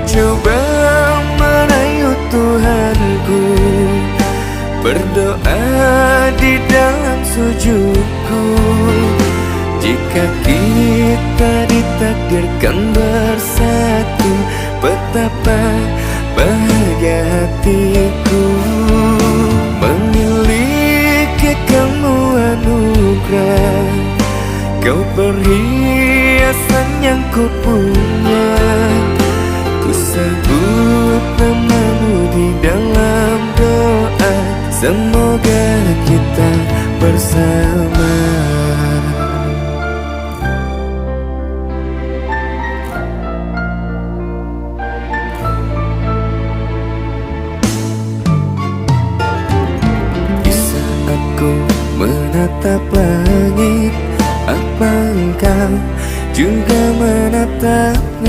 coba merayu Tuhanku, berdoa di dalam sujudku. Jika kita ditakdirkan bersatu, betapa bahagia hatiku. Memiliki kamu anugerah, kau perhiasan yang ku punya. Ku sebut namamu di dalam doa, semoga kita bersama.